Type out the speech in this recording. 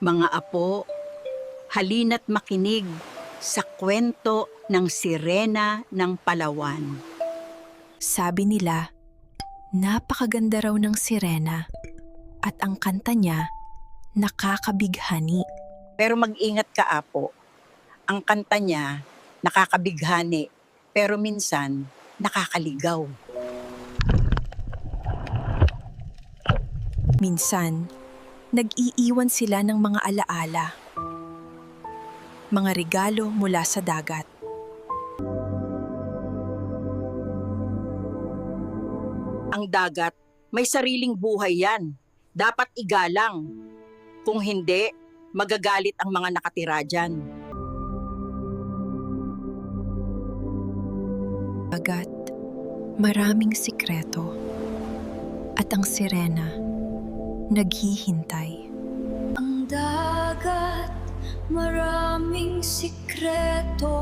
Mga apo, halina't makinig sa kwento ng Sirena ng Palawan. Sabi nila, napakaganda raw ng sirena at ang kanta niya nakakabighani. Pero mag-ingat ka, apo. Ang kanta niya nakakabighani, pero minsan nakakaligaw. Minsan, nag-iiwan sila ng mga alaala. Mga regalo mula sa dagat. Ang dagat, may sariling buhay yan. Dapat igalang. Kung hindi, magagalit ang mga nakatira dyan. Dagat, maraming sikreto. At ang sirena, naghihintay. Ang dagat, maraming sikreto